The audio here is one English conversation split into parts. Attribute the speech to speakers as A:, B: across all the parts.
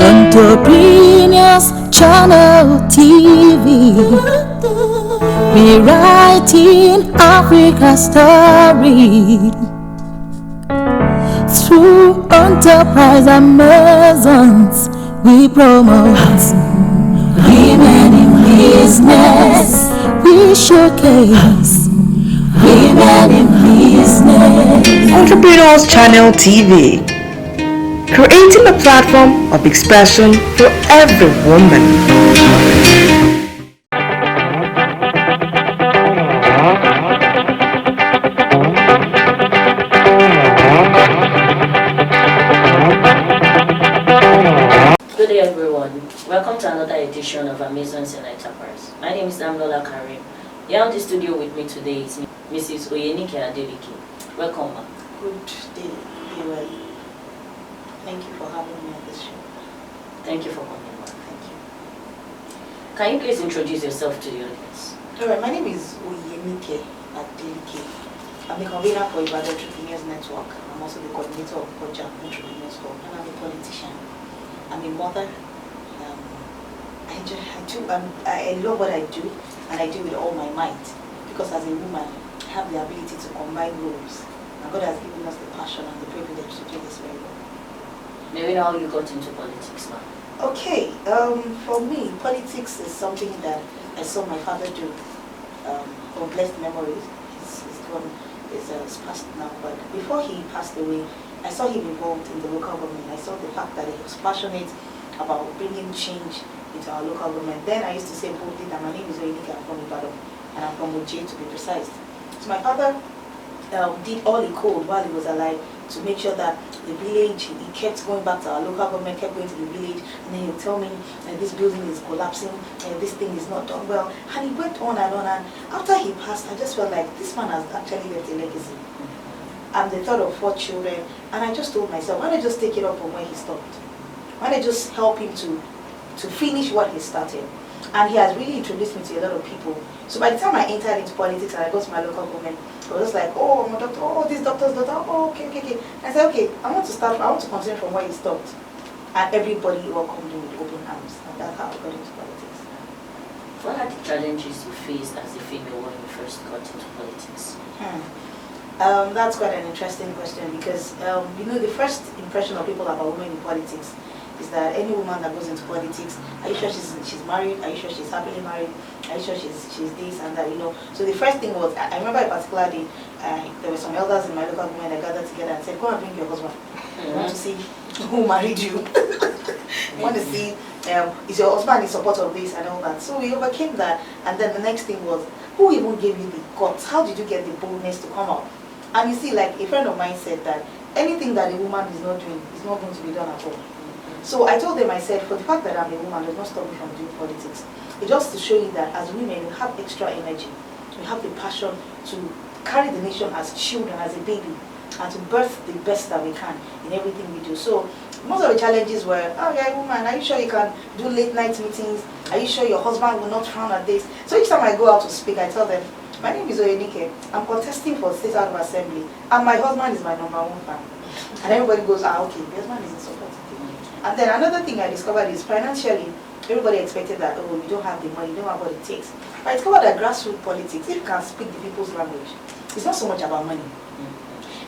A: Entrepreneurs Channel TV, rewriting Africa's story through enterprise Amazons. We promote women in business. We showcase women in business.
B: Entrepreneurs Channel TV, creating a platform of expression for every woman.
C: Good day everyone, welcome to another edition of Amazons in Enterprise. My name is Amlola Karim. Here on the studio with me today is Mrs. Oyenike Adeleke. Welcome back.
D: Good day, everyone. Thank you for having me on this show.
C: Thank you for coming back.
D: Thank you.
C: Can you please introduce yourself to the audience?
D: Alright, my name is Oyenike Adeleke. I'm the convener for IBADANPRENEURSNETWORk. I'm also the coordinator of Project Entrepreneurs Club, and I'm a politician. I'm a mother. I love what I do, and I do with all my might, because as a woman, I have the ability to combine roles, and God has given us the passion and the privilege to do this very well.
C: Maybe now you got into politics now.
D: Okay, for me, politics is something that I saw my father do. Of blessed memories. He's passed now, but before he passed away, I saw him involved in the local government. I saw the fact that he was passionate about bringing change into our local government. Then I used to say boldly that my name is Oyenike, I'm from Ibadan, and I'm from Oje to be precise. So my father did all he could while he was alive to make sure that the village, he kept going back to our local government, kept going to the village, and then he would tell me this building is collapsing, and this thing is not done well. And he went on, and after he passed, I just felt like this man has actually left a legacy. I'm the third of 4 children, and I just told myself, why don't I just take it up from where he stopped? Why don't I just help him to finish what he started? And he has really introduced me to a lot of people. So by the time I entered into politics and I got to my local government, I was just like, oh, I'm a doctor, oh, this doctor's daughter, oh, okay. I said, okay, I want to continue from where he stopped. And everybody welcomed me with open arms. And that's how I got into politics.
C: What are the challenges you faced as a female when you first got into politics?
D: That's quite an interesting question, because the first impression of people about women in politics is that any woman that goes into politics, are you sure she's married? Are you sure she's happily married? Are you sure she's this and that, So the first thing was, I remember a particular day, there were some elders in my local government that gathered together and said, go and bring your husband. I want to see who married you. I want to see, is your husband in support of this and all that. So we overcame that, and then the next thing was, who even gave you the guts? How did you get the boldness to come out? And you see, like a friend of mine said that anything that a woman is not doing is not going to be done at all. So I told them, I said, for the fact that I'm a woman does not stop me from doing politics. It's just to show you that as women, we have extra energy. We have the passion to carry the nation as children, as a baby, and to birth the best that we can in everything we do. So most of the challenges were, oh, you're a woman, are you sure you can do late night meetings? Are you sure your husband will not frown at this? So each time I go out to speak, I tell them, my name is Oyenike, I'm contesting for State House of Assembly, and my husband is my #1 fan. And everybody goes, okay, your husband is in support. And then another thing I discovered is financially, everybody expected that, oh, you don't have the money, you don't have what it takes. But I discovered that grassroots politics, if you can speak the people's language, it's not so much about money.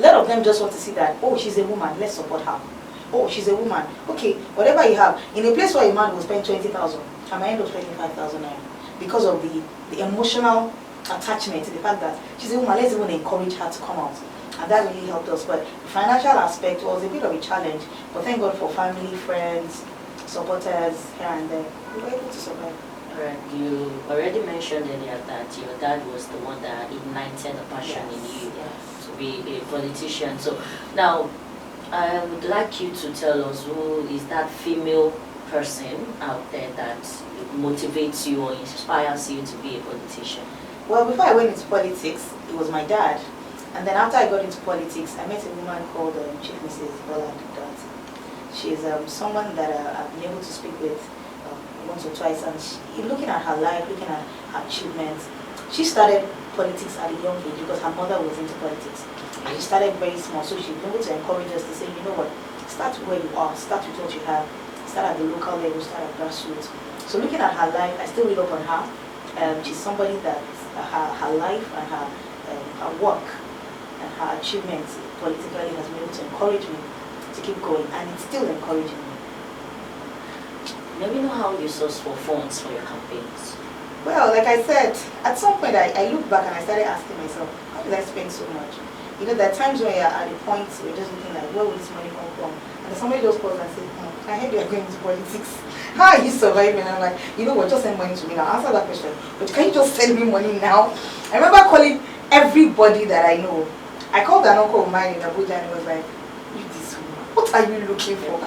D: A lot of them just want to see that, oh, she's a woman, let's support her. Oh, she's a woman. Okay, whatever you have. In a place where a man will spend 20,000, I might end up spending 5,000 naira because of the emotional attachment to the fact that she's a woman. Let's even encourage her to come out. And that really helped us. But the financial aspect was a bit of a challenge. But thank God for family, friends, supporters here and there. We were able to survive.
C: Alright, you already mentioned earlier that your dad was the one that ignited a passion in you to be a politician. So now, I would like you to tell us who is that female person out there that motivates you or inspires you to be a politician?
D: Well, before I went into politics, it was my dad. And then after I got into politics, I met a woman called Chief Mrs. Bola. She's someone that I've been able to speak with once or twice. And looking at her life, looking at her achievements, she started politics at a young age because her mother was into politics. And she started very small, so she was able to encourage us to say, you know what, start where you are, start with what you have, start at the local level, start at grassroots. So looking at her life, I still read up on her. She's somebody that her life and her work and her achievements politically has been able to encourage me to keep going, and it's still encouraging me.
C: Let me know how you source for funds for your campaigns.
D: Well, like I said, at some point I looked back and I started asking myself, how did I spend so much? You know, there are times when you're at a point where you're just looking like, where will this money come from? And somebody just calls and says, I heard you are going into politics. How are you surviving? And I'm like, you know what, just send money to me now. Answer that question. But can you just send me money now? I remember calling everybody that I know. I called an uncle of mine in Abuja and he was like, you this woman, what are you looking for?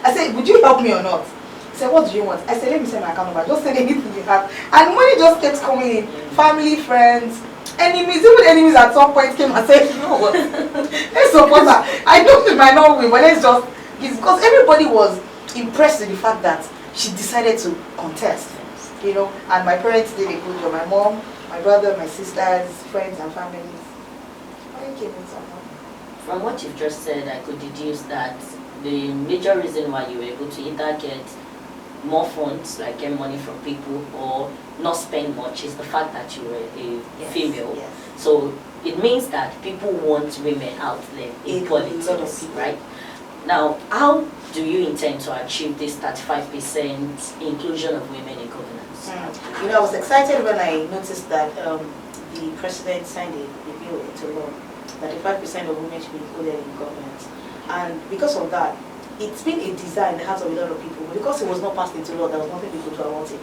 D: I said, would you help me or not? He said, what do you want? I said, let me send my account number. Just send anything you have. And money just kept coming in. Family, friends, enemies, even enemies at some point came and said, you know what? Let's support her. I know we might not win, but let's just, because everybody was impressed with the fact that she decided to contest, you know, and my parents did a good job. My mom, my brother, my sisters, friends and families.
C: From what you've just said, I could deduce that the major reason why you were able to either get more funds, like get money from people, or not spend much is the fact that you were a female.
D: Yes.
C: So it means that people want women out there in politics, right? Now, how do you intend to achieve this 35% inclusion of women in governance?
D: You know, I was excited when I noticed that the president signed a bill into law that 35% of women should be included in governance. And because of that, it's been a desire in the hearts of a lot of people. But because it was not passed into law, there was nothing people could do about it.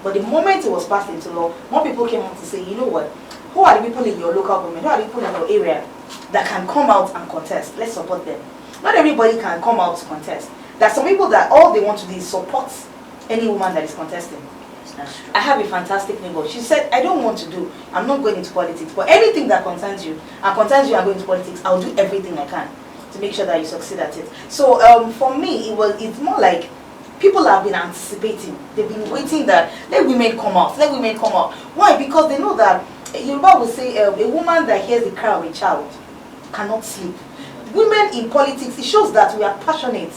D: But the moment it was passed into law, more people came out to say, you know what, who are the people in your local government, who are the people in your area that can come out and contest? Let's support them. Not everybody can come out to contest. There are some people that all they want to do is support any woman that is contesting. I have a fantastic neighbor. She said, I don't want to do, I'm not going into politics, but anything that concerns you and going into politics, I'll do everything I can to make sure that you succeed at it. So for me, it's more like people have been anticipating. They've been waiting that let women come out, let women come out. Why? Because they know that Yoruba will say a woman that hears the cry of a child cannot sleep. Women in politics, it shows that we are passionate.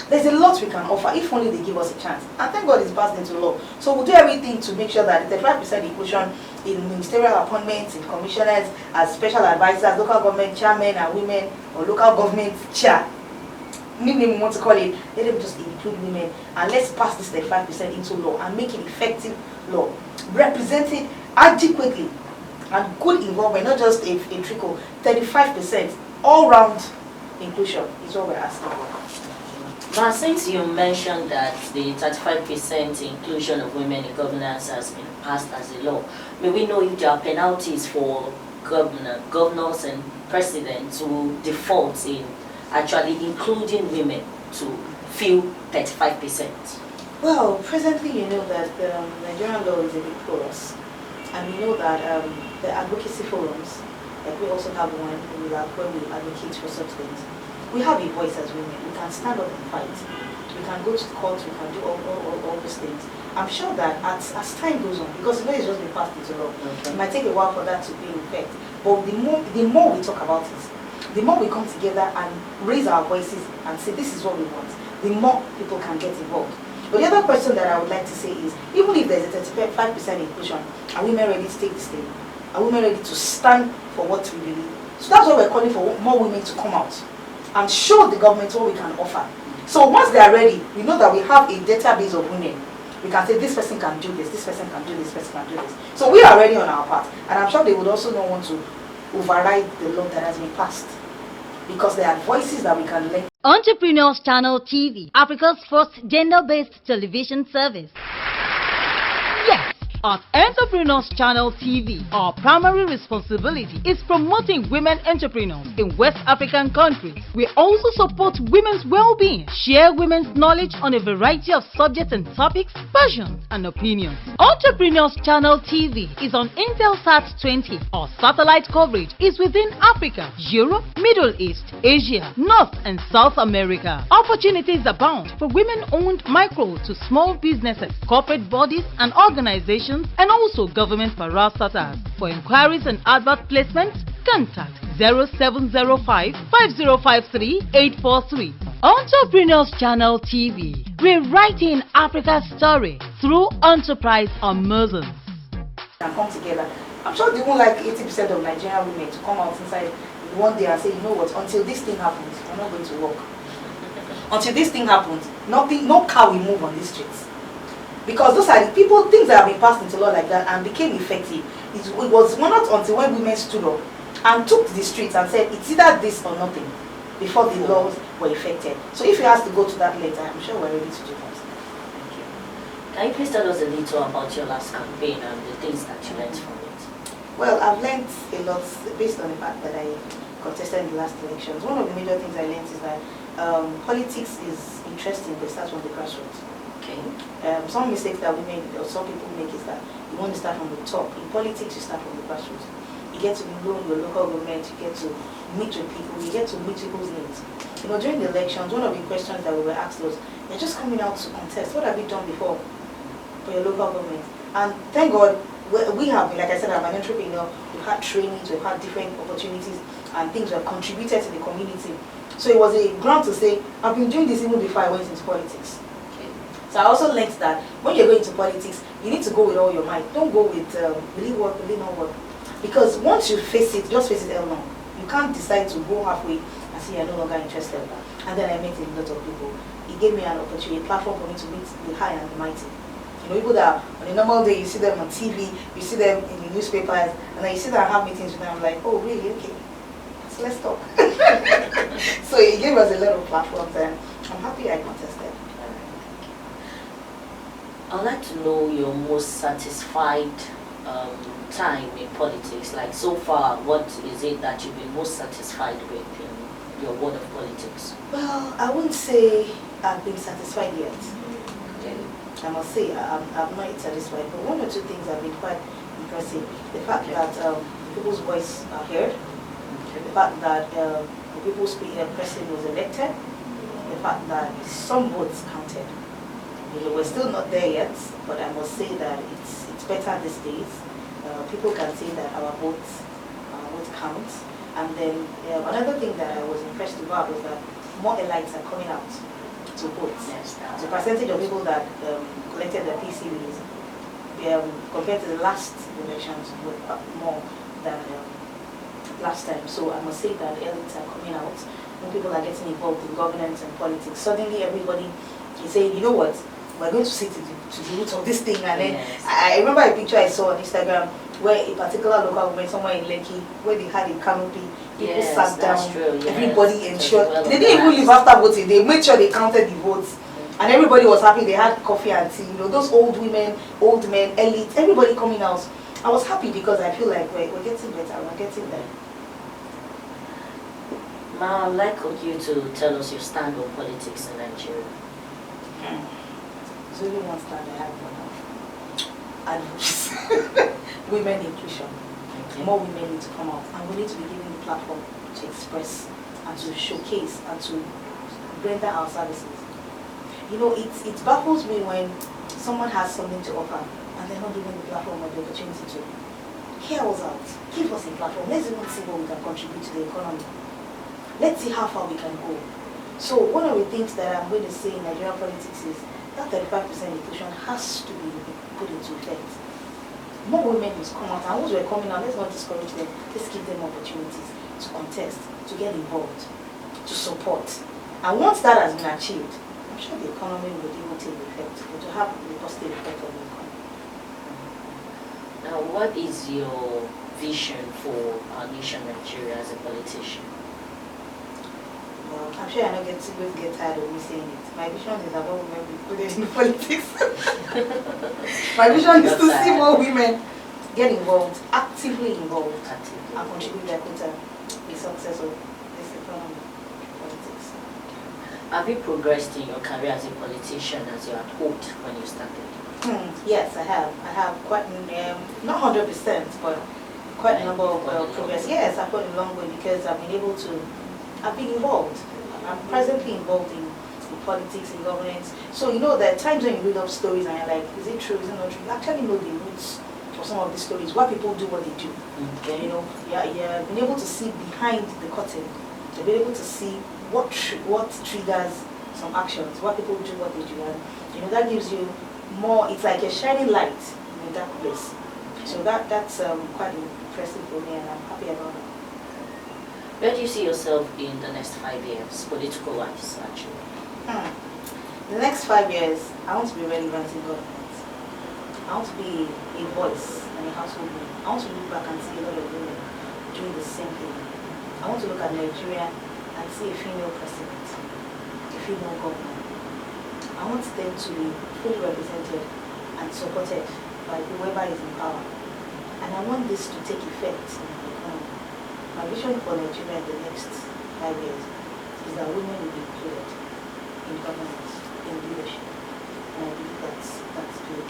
D: There's a lot we can offer if only they give us a chance. And thank God it's passed into law. So we'll do everything to make sure that the 35% inclusion in ministerial appointments, in commissioners, as special advisors, local government chairmen and women, or local government chair, we want to call it, let them just include women. And let's pass this 35% into law and make it effective law. Represented adequately and good involvement, not just a trickle. 35% all-round inclusion is what we're asking for.
C: Now, since you mentioned that the 35% inclusion of women in governance has been passed as a law, may we know if there are penalties for governors and presidents who default in actually including women to fill 35%?
D: Well, presently you know that the Nigerian law is a bit porous, and we know that the advocacy forums, like we also have one where we advocate for such things. We have a voice as women. We can stand up and fight. We can go to the court. We can do all these things. I'm sure that as time goes on, because you know it's just been passed into law, it might take a while for that to be in effect. But the more we talk about it, the more we come together and raise our voices and say this is what we want, the more people can get involved. But the other question that I would like to say is, even if there's a 35% inclusion, are women ready to take the stage? Are women ready to stand for what we believe? So that's why we're calling for more women to come out and show the government what we can offer. So once they are ready, we know that we have a database of women. We can say this person can do this person can do this person can do this. So we are ready on our part. And I'm sure they would also not want to override the law that has been passed, because there are voices that we can let.
A: Entrepreneurs Channel TV, Africa's first gender-based television service. Yes, at Entrepreneurs Channel TV, our primary responsibility is promoting women entrepreneurs in West African countries. We also support women's well-being, share women's knowledge on a variety of subjects and topics, passions and opinions. Entrepreneurs Channel TV is on Intelsat 20. Our satellite coverage is within Africa, Europe, Middle East, Asia, North and South America. Opportunities abound for women-owned micro to small businesses, corporate bodies and organizations, and also government parastatals. For inquiries and advert placements, Contact 0705 5053 843. Entrepreneurs Channel TV, rewriting Africa's story through enterprise Amazons.
D: And come together. I'm sure they won't like 80% of Nigerian women to come out inside one day and say, you know what, until this thing happens, I'm not going to work. Until this thing happens, nothing, no car will move on these streets. Because those are the people, things that have been passed into law like that and became effective. It was not until when women stood up and took to the streets and said, it's either this or nothing, before the laws were effected. So if you ask to go to that later, I'm sure we're ready to do that.
C: Thank you. Can you please tell us a little about your last campaign and the things that you learned from it?
D: Well, I've learned a lot based on the fact that I contested in the last elections. One of the major things I learned is that politics is interesting, but it starts from the grassroots.
C: Okay.
D: Some mistakes that we make, or some people make, is that you want to start from the top. In politics, you start from the grassroots. You get to know your local government, you get to meet with people, you get to meet people's needs. You know, during the elections, one of the questions that we were asked was, you're just coming out to contest. What have you done before for your local government? And thank God, we have, like I said, I'm an entrepreneur. We've had trainings, we've had different opportunities and things that have contributed to the community. So it was a ground to say, I've been doing this even before I went into politics. Okay. So I also learned that when you're going into politics, you need to go with all your might. Don't go with, will it work, will it not work? Because once you face it, just face it head on. You can't decide to go halfway and say you're no longer interested. And then I met a lot of people. It gave me an opportunity, a platform for me to meet the high and the mighty. You know, people that on a normal day, you see them on TV, you see them in the newspapers, and then you see them have meetings with them. I'm like, oh, really? Okay. So let's talk. So it gave us a lot of platforms, and I'm happy I contested.
C: I'd like to know your most satisfied time in politics. Like so far, what is it that you've been most satisfied with in your world of politics?
D: Well, I wouldn't say I've been satisfied yet.
C: Okay.
D: I must say I'm not yet satisfied, but one or two things have been quite impressive. The fact that people's voice are heard, the fact that the people's president was elected, the fact that some votes counted. You know, we're still not there yet, but I must say that it's better these days. People can say that our votes counts. And then another thing that I was impressed about was that more elites are coming out to vote.
C: Yes,
D: the percentage of people that collected their PCVs compared to the last elections were more than last time. So I must say that elites are coming out. When people are getting involved in governance and politics, suddenly everybody is saying, you know what, we're going to see to the root of this thing. And then yes. I remember a picture I saw on Instagram where a particular local government, somewhere in Lekki, where they had a canopy, people
C: yes,
D: sat down,
C: true, yes.
D: Everybody ensured, they didn't even leave after voting, they made sure they counted the votes. And everybody was happy, they had coffee and tea, you know, those old women, old men, elites, everybody coming out. I was happy because I feel like we're getting better, we're getting there.
C: Ma, I'd like you to tell us your stand on politics in Nigeria.
D: There's only one stand I have for now. Advocacy. Women inclusion. Okay. More women need to come out, and we need to be given the platform to express and to showcase and to render our services. You know, it baffles me when someone has something to offer and they're not given the platform or the opportunity to hear us out. Give us a platform. Let's even see what we can contribute to the economy. Let's see how far we can go. So one of the things that I'm going to say in Nigerian politics is that 35% inclusion has to be put into effect. More women must come out, and those who are coming out, let's not discourage them. Let's give them opportunities to contest, to get involved, to support. And once that has been achieved, I'm sure the economy will be able to take effect, or to have a positive effect on the economy.
C: Now, what is your vision for our nation, Nigeria, as a politician?
D: Well, I'm sure I'm not going to get tired of me saying it. My vision is about women included in politics. My vision is to see more women get involved, actively involved, and contribute their quota to the success of this economy, politics.
C: Have you progressed in your career as a politician as you had hoped when you started?
D: Yes, I have. I have quite, not 100%, but quite a number of progress. Yes, I've gone a long way because I've been able to. I've been involved. I'm presently involved in politics and governance. So you know there are times when you read up stories and you're like, is it true, is it not true? You actually know the roots for some of these stories, why people do what they do.
C: Okay.
D: You know, you're being able to see behind the curtain. You're being able to see what triggers some actions, why people do what they do, and you know that gives you more. It's like a shining light in a dark place. So that's quite impressive for me, and I'm happy about it.
C: Where do you see yourself in the next 5 years, political-wise, actually?
D: The next 5 years, I want to be relevant in government. I want to be a voice and a household name. I want to look back and see a lot of women doing the same thing. I want to look at Nigeria and see a female president, a female governor. I want them to be fully represented and supported by whoever is in power. And I want this to take effect in the economy. My vision for Nigeria in the next 5 years is that women will be included in governance, in leadership. And I believe that's good.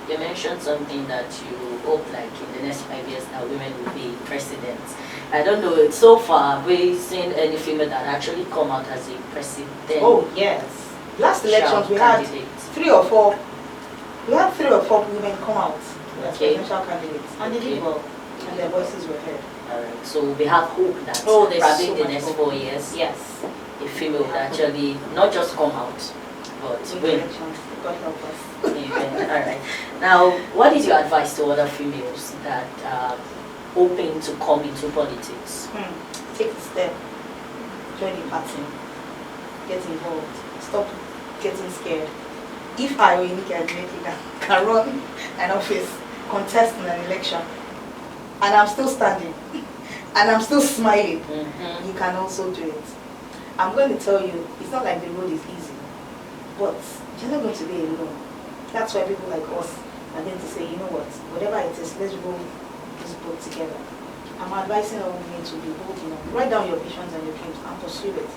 C: You mentioned something that you hope, like in the next 5 years, that women will be presidents. I don't know, so far, have we seen any female that actually come out as a president?
D: Oh, yes. Last elections, we had 3 or 4. We had 3 or 4 women come out as presidential candidates. And they did well. And their voices were heard.
C: Alright, so we have hope that
D: there's
C: probably
D: so
C: in the
D: much
C: next
D: hope.
C: 4 years,
D: Yes.
C: a female would actually not just come out, but
D: With
C: win.
D: elections, God help us.
C: Alright. Now, what is your advice to other females that are hoping to come into politics?
D: Take the step. Join the party. Get involved. Stop getting scared. If I, Oyenike Adeleke, can run an office, contest in an election, and I'm still standing, and I'm still smiling, you can also do it. I'm going to tell you, it's not like the road is easy, but you're not going to be alone. That's why people like us are going to say, you know what, whatever it is, let's roll this boat together. I'm advising all women to be bold enough. Write down your visions and your dreams and pursue it.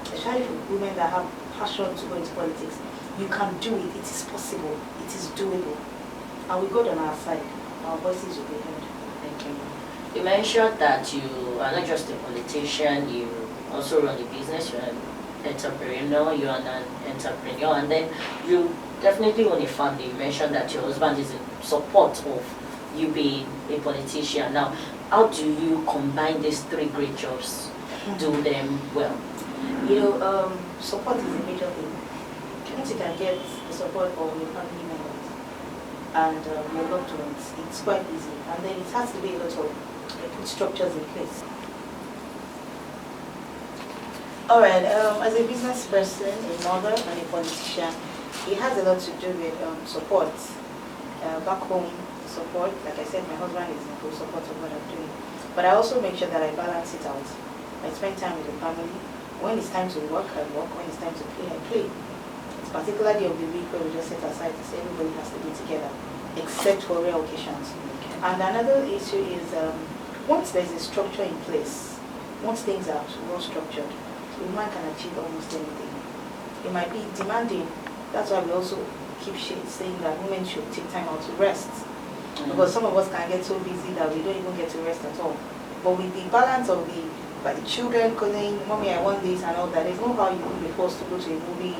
D: Especially for women that have passion to go into politics. You can do it. It is possible. It is doable. And with God on our side, our voices will be heard.
C: Thank you. You mentioned that you are not just a politician, you also run a business, you're an entrepreneur, you're an entrepreneur, and then you definitely own a family. You mentioned that your husband is in support of you being a politician. Now, how do you combine these 3 great jobs, do them well?
D: You know, support is a major thing. Once you can get the support of your family members and your loved ones, it's quite easy. And then it has to be a lot of put structures in place. Alright, as a business person, a mother, and a politician, it has a lot to do with support. Back home, support, like I said, my husband is in full support of what I'm doing. But I also make sure that I balance it out. I spend time with the family. When it's time to work, I work. When it's time to play, I play. It's particular day of the week where we just set aside to say everybody has to be together, except for rare occasions. And another issue is once there's a structure in place, once things are well structured, a woman can achieve almost anything. It might be demanding. That's why we also keep saying that women should take time out to rest. Because some of us can get so busy that we don't even get to rest at all. But with the balance of the children calling, mommy, I want this and all that, there's no how you will be forced to go to a movie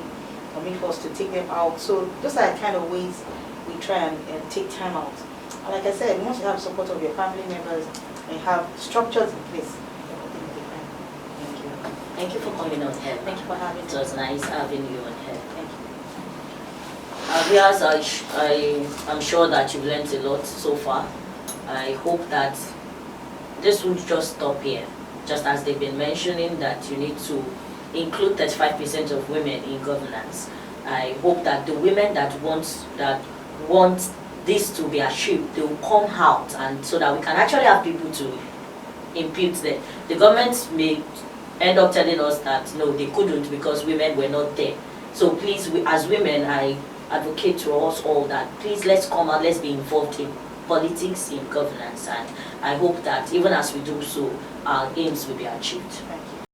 D: or be forced to take them out. So those are the kind of ways we try and take time out. And like I said, once you have support of your family members and have structures in place, everything will be fine.
C: Thank you. Thank you for coming on here.
D: Thank you for having me.
C: It was nice having you on here.
D: Thank you.
C: Viewers, I'm sure that you've learned a lot so far. I hope that this won't just stop here. Just as they've been mentioning that you need to include 35% of women in governance. I hope that the women that want this to be achieved, they will come out, and so that we can actually have people to impute them. The government may end up telling us that no, they couldn't because women were not there. So please, as women, I advocate to us all that please let's come out, let's be involved in politics, in governance, and I hope that even as we do so, our aims will be achieved.
D: Thank you.